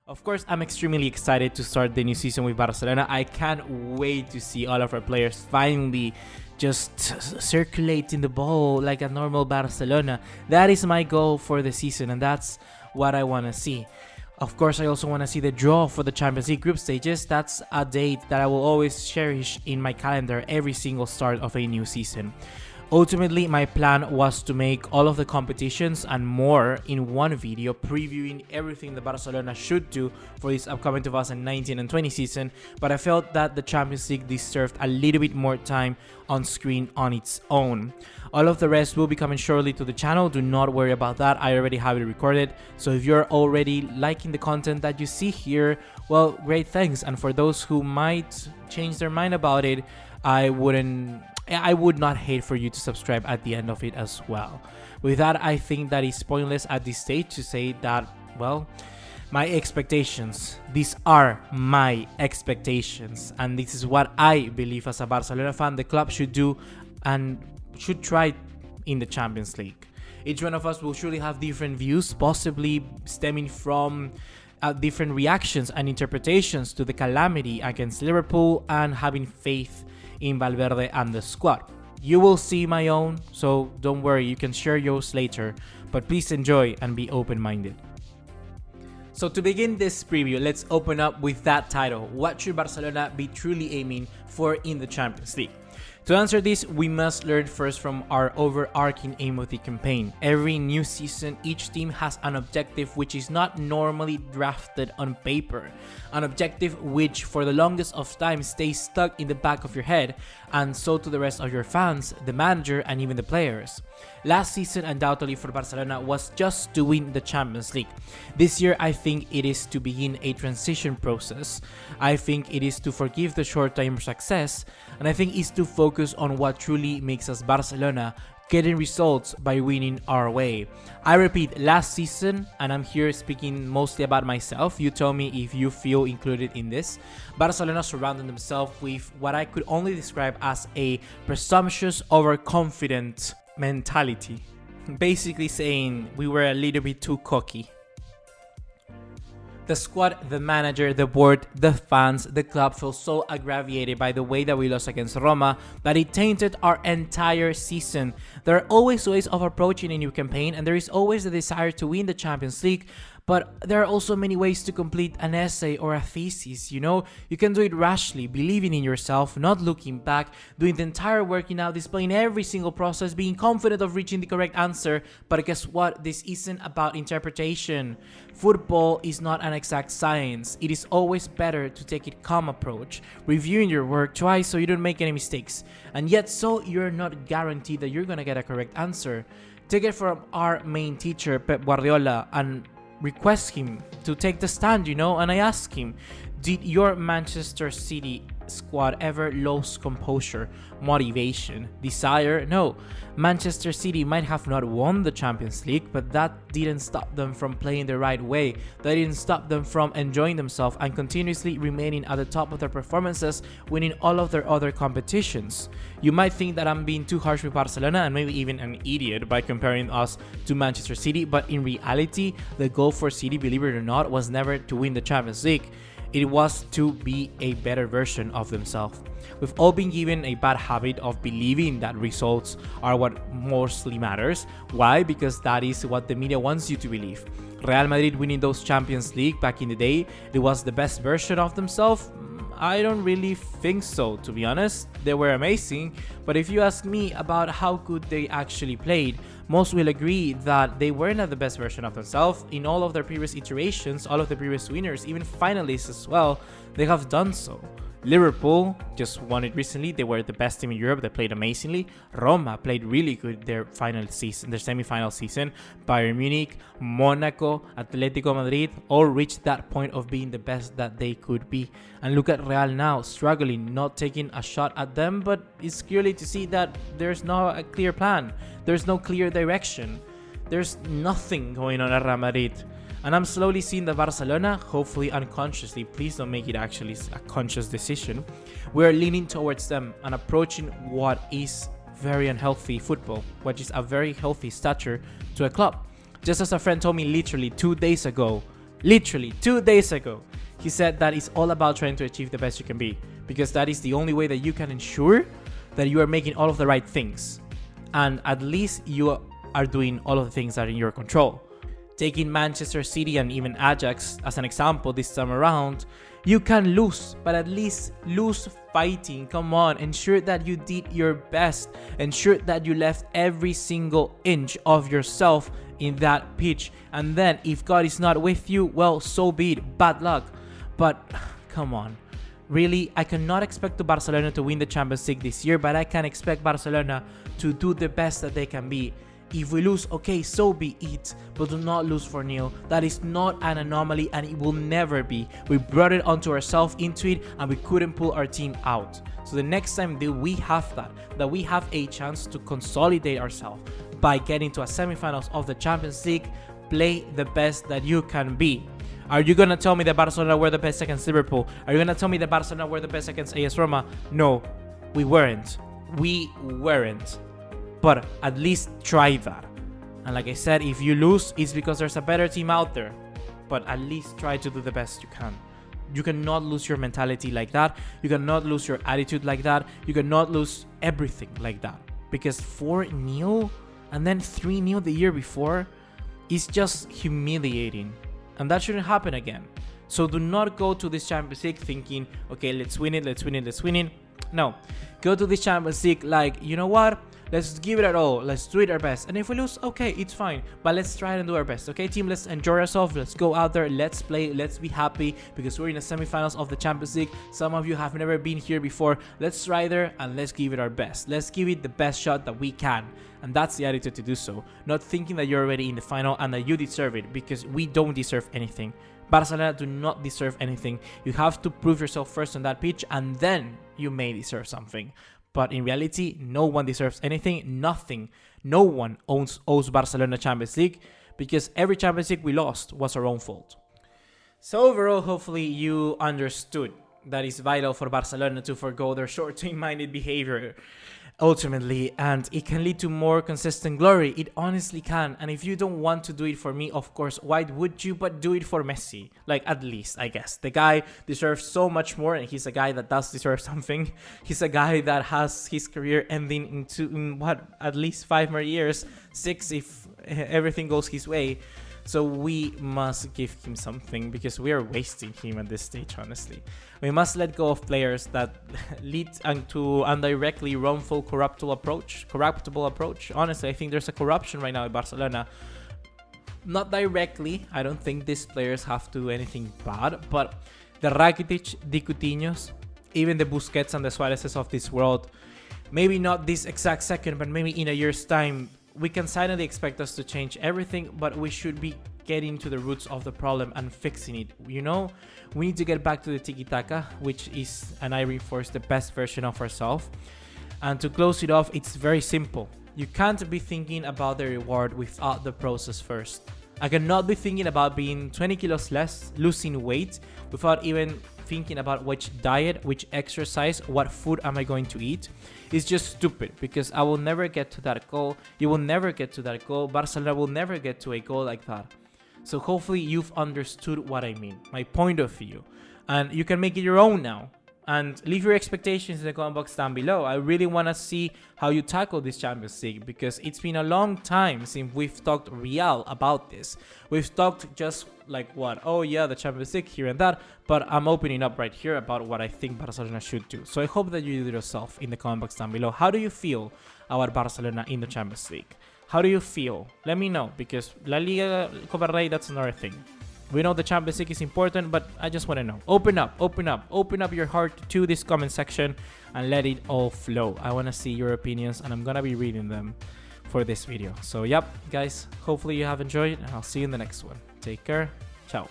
Of course, I'm extremely excited to start the new season with Barcelona. I can't wait to see all of our players finally just circulating the ball like a normal Barcelona. That is my goal for the season, and that's what I want to see. Of course, I also want to see the draw for the Champions League group stages. That's a date that I will always cherish in my calendar every single start of a new season. Ultimately, my plan was to make all of the competitions and more in one video, previewing everything that Barcelona should do for this upcoming 2019 and 20 season, but I felt that the Champions League deserved a little bit more time on screen on its own. All of the rest will be coming shortly to the channel. Do not worry about that. I already have it recorded. So if you're already liking the content that you see here, well, great, thanks. And for those who might change their mind about it, I would not hate for you to subscribe at the end of it as well. With that, I think that it's pointless at this stage to say that, well, my expectations, these are my expectations, and this is what I believe as a Barcelona fan the club should do and should try in the Champions League. Each one of us will surely have different views, possibly stemming from different reactions and interpretations to the calamity against Liverpool and having faith in Valverde and the squad. You will see my own, so don't worry, you can share yours later, but please enjoy and be open-minded. So to begin this preview, let's open up with that title. What should Barcelona be truly aiming for in the Champions League? To answer this, we must learn first from our overarching aim of the campaign. Every new season, each team has an objective which is not normally drafted on paper. An objective which for the longest of time stays stuck in the back of your head, and so to the rest of your fans, the manager, and even the players. Last season, undoubtedly for Barcelona, was just to win the Champions League. This year, I think it is to begin a transition process. I think it is to forgive the short-term success, and I think it's to focus on what truly makes us Barcelona, getting results by winning our way. I repeat, last season, and I'm here speaking mostly about myself, you tell me if you feel included in this, Barcelona surrounded themselves with what I could only describe as a presumptuous, overconfident mentality. Basically saying we were a little bit too cocky. The squad, the manager, the board, the fans, the club felt so aggravated by the way that we lost against Roma that it tainted our entire season. There are always ways of approaching a new campaign, and there is always the desire to win the Champions League, but there are also many ways to complete an essay or a thesis, you know? You can do it rashly, believing in yourself, not looking back, doing the entire working out, displaying every single process, being confident of reaching the correct answer, but guess what? This isn't about interpretation. Football is not an exact science. It is always better to take a calm approach, reviewing your work twice so you don't make any mistakes, and yet so you're not guaranteed that you're gonna get a correct answer. Take it from our main teacher, Pep Guardiola, and request him to take the stand, you know, and I asked him, did your Manchester City squad ever lose composure, motivation, desire? No. Manchester City might have not won the Champions League, but that didn't stop them from playing the right way. That didn't stop them from enjoying themselves and continuously remaining at the top of their performances, winning all of their other competitions. You might think that I'm being too harsh with Barcelona and maybe even an idiot by comparing us to Manchester City, but in reality, the goal for City, believe it or not, was never to win the Champions League. It was to be a better version of themselves. We've all been given a bad habit of believing that results are what mostly matters. Why? Because that is what the media wants you to believe. Real Madrid winning those Champions League back in the day, it was the best version of themselves? I don't really think so, to be honest. They were amazing, but if you ask me about how good they actually played, most will agree that they were not the best version of themselves. In all of their previous iterations, all of the previous winners, even finalists as well, they have done so. Liverpool just won it recently. They were the best team in Europe. They played amazingly. Roma played really good their final season, their semi-final season. Bayern Munich, Monaco, Atletico Madrid all reached that point of being the best that they could be. And look at Real now, struggling, not taking a shot at them, but it's clearly to see that there's no a clear plan. There's no clear direction. There's nothing going on at Real Madrid. And I'm slowly seeing that Barcelona, hopefully unconsciously, please don't make it actually a conscious decision, we're leaning towards them and approaching what is very unhealthy football, which is a very healthy stature to a club. Just as a friend told me literally 2 days ago, Literally 2 days ago, he said that it's all about trying to achieve the best you can be, because that is the only way that you can ensure that you are making all of the right things, and at least you are doing all of the things that are in your control. Taking Manchester City and even Ajax as an example this time around, you can lose, but at least lose fighting. Come on, ensure that you did your best. Ensure that you left every single inch of yourself in that pitch. And then if God is not with you, well, so be it. Bad luck. But come on. Really, I cannot expect Barcelona to win the Champions League this year, but I can expect Barcelona to do the best that they can be. If we lose, okay, so be it, but do not lose 4-0. That is not an anomaly, and it will never be. We brought it onto ourselves into it, and we couldn't pull our team out. So the next time that we have that we have a chance to consolidate ourselves by getting to a semifinals of the Champions League, play the best that you can be. Are you gonna tell me that Barcelona were the best against Liverpool? Are you gonna tell me that Barcelona were the best against AS Roma? No, we weren't. We weren't. But at least try that. And like I said, if you lose, it's because there's a better team out there. But at least try to do the best you can. You cannot lose your mentality like that. You cannot lose your attitude like that. You cannot lose everything like that. Because 4-0 and then 3-0 the year before is just humiliating. And that shouldn't happen again. So do not go to this Champions League thinking, okay, let's win it. No. Go to this Champions League like, you know what? Let's give it our all. Let's do it our best. And if we lose, okay, it's fine. But let's try and do our best. Okay, team, let's enjoy ourselves. Let's go out there. Let's play. Let's be happy because we're in the semifinals of the Champions League. Some of you have never been here before. Let's try there and let's give it our best. Let's give it the best shot that we can. And that's the attitude to do so. Not thinking that you're already in the final and that you deserve it, because we don't deserve anything. Barcelona do not deserve anything. You have to prove yourself first on that pitch, and then you may deserve something. But in reality, no one deserves anything, nothing. No one owes Barcelona Champions League, because every Champions League we lost was our own fault. So overall, hopefully you understood that it's vital for Barcelona to forgo their short-term-minded behavior ultimately, and it can lead to more consistent glory. It honestly can. And if you don't want to do it for me, of course, why would you? But do it for Messi. Like, at least, I guess. The guy deserves so much more, and he's a guy that does deserve something. He's a guy that has his career ending in at least 5 more years, 6 if everything goes his way. So we must give him something, because we are wasting him at this stage, honestly. We must let go of players that lead to indirectly wrongful, corruptible approach. Honestly, I think there's a corruption right now in Barcelona. Not directly. I don't think these players have to do anything bad. But the Rakitic, the Coutinhos, even the Busquets and the Suarez's of this world, maybe not this exact second, but maybe in a year's time, we can silently expect us to change everything, but we should be getting to the roots of the problem and fixing it. You know, we need to get back to the tiki-taka, which is, and I reinforce, the best version of ourselves. And to close it off, it's very simple. You can't be thinking about the reward without the process first. I cannot be thinking about being 20 kilos less, losing weight, without even thinking about which diet, which exercise, what food am I going to eat. It's just stupid, because I will never get to that goal. You will never get to that goal. Barcelona will never get to a goal like that. So hopefully you've understood what I mean, my point of view, and you can make it your own now. And leave your expectations in the comment box down below. I really want to see how you tackle this Champions League, because it's been a long time since we've talked real about this. We've talked just like, what? Oh yeah, the Champions League here and that. But I'm opening up right here about what I think Barcelona should do. So I hope that you do yourself in the comment box down below. How do you feel about Barcelona in the Champions League? How do you feel? Let me know, because La Liga, Copa del Rey, that's another thing. We know the Champions League is important, but I just want to know. Open up your heart to this comment section and let it all flow. I want to see your opinions, and I'm going to be reading them for this video. So, yep, guys, hopefully you have enjoyed, and I'll see you in the next one. Take care. Ciao.